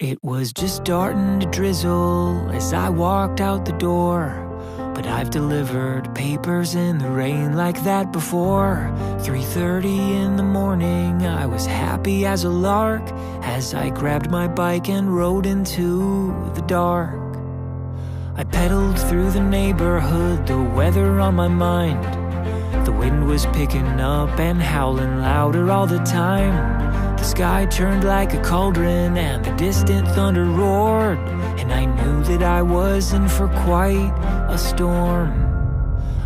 It was just starting to drizzle as I walked out the door, but I've delivered papers in the rain like that before. 3:30 in the morning, I was happy as a lark as I grabbed my bike and rode into the dark. I pedaled through the neighborhood, the weather on my mind. The wind was picking up and howling louder all the time. The sky turned like a cauldron and the distant thunder roared, and I knew that I was in for quite a storm.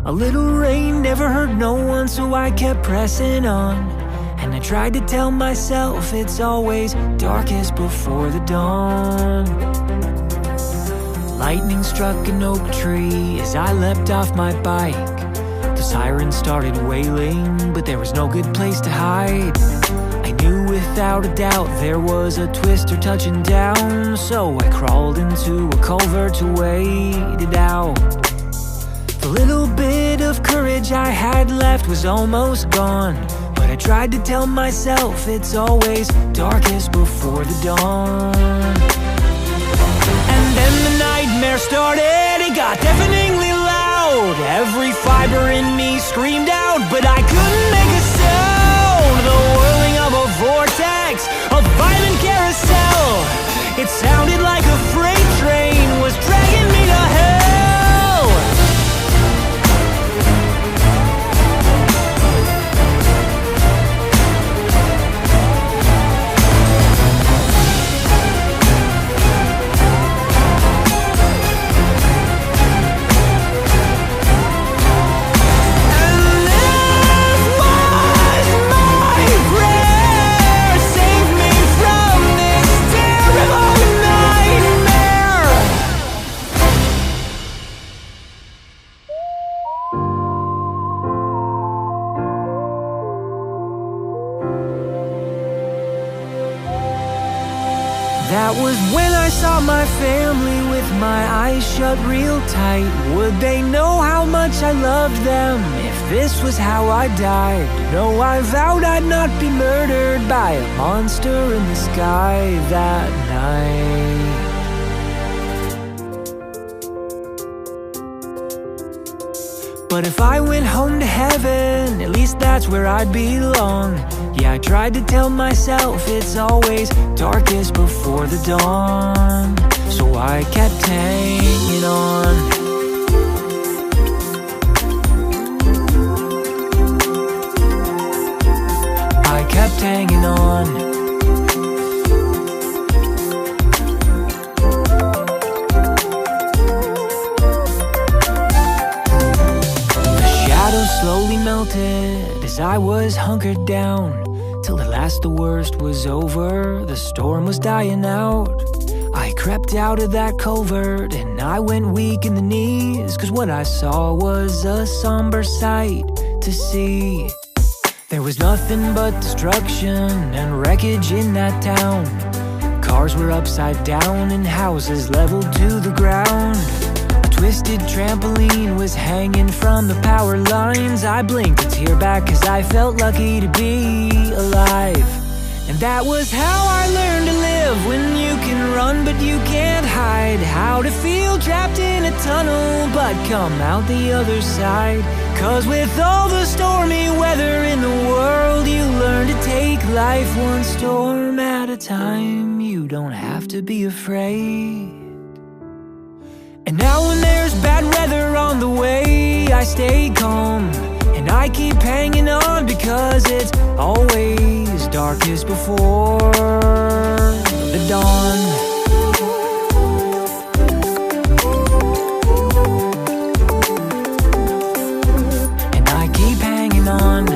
A little rain never hurt no one, so I kept pressing on, and I tried to tell myself it's always darkest before the dawn. Lightning struck an oak tree as I leapt off my bike. The siren started wailing, but there was no good place to hide. I knew without a doubt there was a twister touching down, so I crawled into a culvert to wait it out. The little bit of courage I had left was almost gone, but I tried to tell myself it's always darkest before the dawn. And then the nightmare started, it got deafeningly loud. Every fiber in me screamed out, but I couldn't make a sound. The whirling of a vortex, a violent carousel. It sounded like a freight train was dragging me to hell. That was when I saw my family with my eyes shut real tight. Would they know how much I loved them if this was how I died? No, I vowed I'd not be murdered by a monster in the sky that night. But if I went home to heaven, at least that's where I'd belong. Yeah, I tried to tell myself it's always darkest before the dawn, so I kept hanging on. I kept hanging on. Slowly melted as I was hunkered down, till at last the worst was over, the storm was dying out. I crept out of that culvert and I went weak in the knees, cause what I saw was a somber sight to see. There was nothing but destruction and wreckage in that town. Cars were upside down and houses leveled to the ground. Twisted trampoline was hanging from the power lines. I blinked a tear back cause I felt lucky to be alive. And that was how I learned to live, when you can run but you can't hide. How to feel trapped in a tunnel but come out the other side. Cause with all the stormy weather in the world, you learn to take life one storm at a time. You don't have to be afraid. And now when there's bad weather on the way, I stay calm and I keep hanging on, because it's always darkest before the dawn. And I keep hanging on.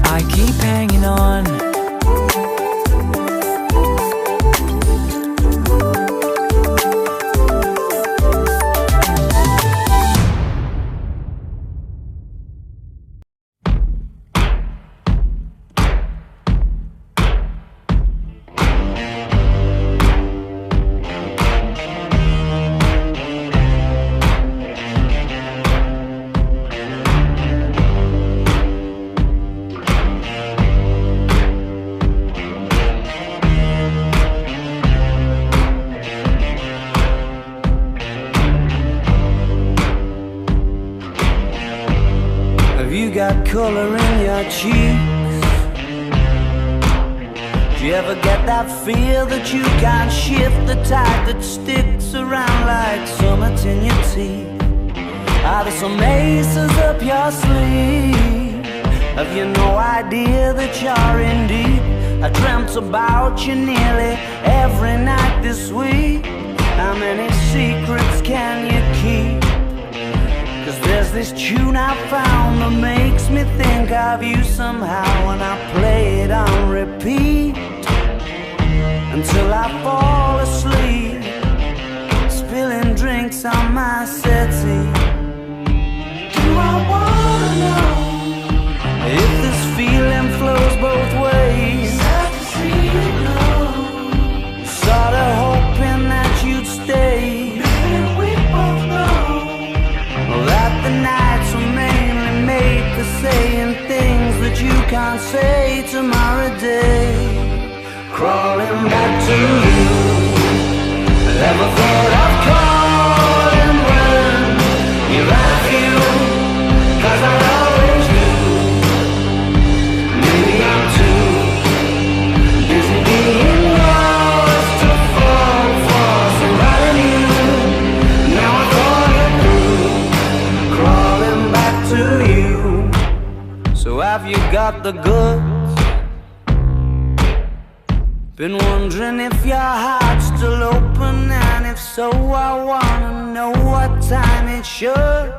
I keep hanging on. you got color in your cheeks? Do you ever get that feel that you can't shift, the tide that sticks around like summits in your teeth? Are there some aces up your sleeve? Have you no idea that you're in deep? I dreamt about you nearly every night this week. How many secrets can you keep? 'Cause there's this tune I found that makes me think of you somehow, and I play it on repeat until I fall asleep, spilling drinks on my settee. Do I wanna know if this feeling flows both ways? Sad to see you go. Sorta hoping that you'd stay. Baby, we both know that the nights were mainly made for saying things that you can't say tomorrow day. Crawling back to you. Never thought of calling when you're out of you, 'cause I always do. Maybe I'm too busy being lost to fall for somebody new. Now I thought it through, crawling back to you. So have you got the goods? Been wondering if your heart's still open, and if so, I wanna know what time it should.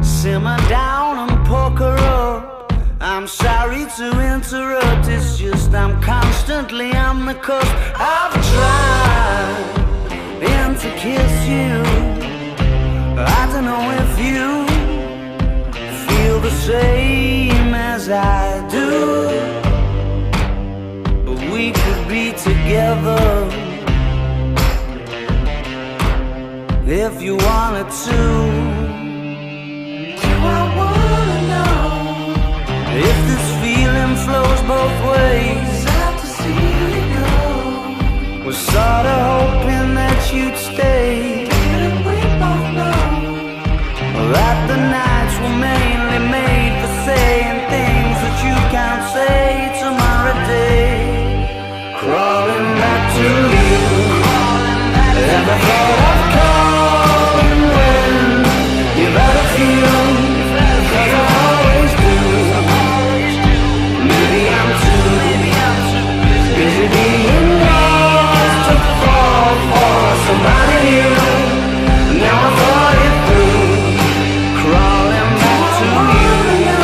Simmer down and poker up. I'm sorry to interrupt, it's just I'm constantly on the cusp. I've tried to kiss you. I don't know if you feel the same as I do, but we could be together if you wanted to. Do I wanna know if this feeling flows both ways? Sad to see you go. Was sorta hoping that you'd stay. Didn't we both know that the nights were mainly made for saying things that you can't say tomorrow day? Crawling back to you. Never thought of calling when you've had a few, 'cause I always do. Maybe I'm too busy being lost to fall for somebody new. Now I thought it through, crawling back to you.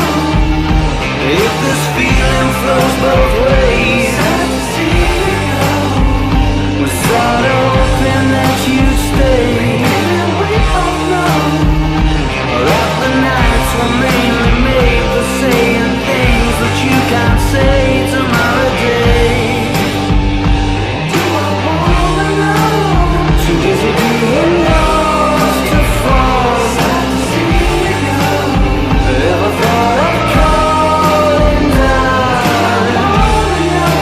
If this feeling flows both ways, we're sort of hoping that you'd stay. We both know that the nights were mainly made for saying things that you can't say tomorrow day. Do I wanna know? Too busy being lost to fall. Sad to see you go. Ever thought of calling down? I wanna know.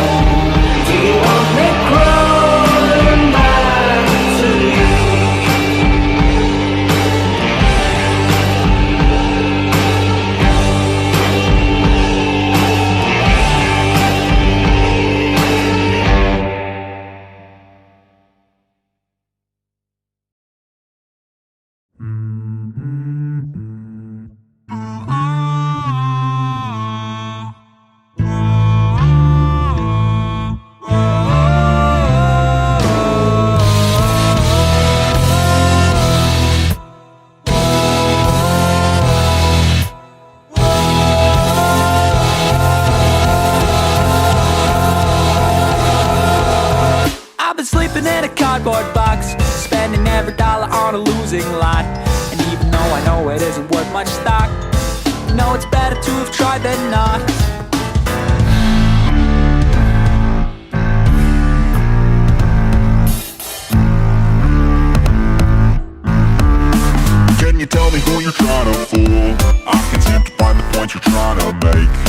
Do you want me crawling back to you? I've been sleeping in a cardboard box, spending every dollar on a losing lot. And even though I know it isn't worth much stock, I know it's better to have tried than not. Can you tell me who you're trying to fool? I can't seem to find the point you're trying to make.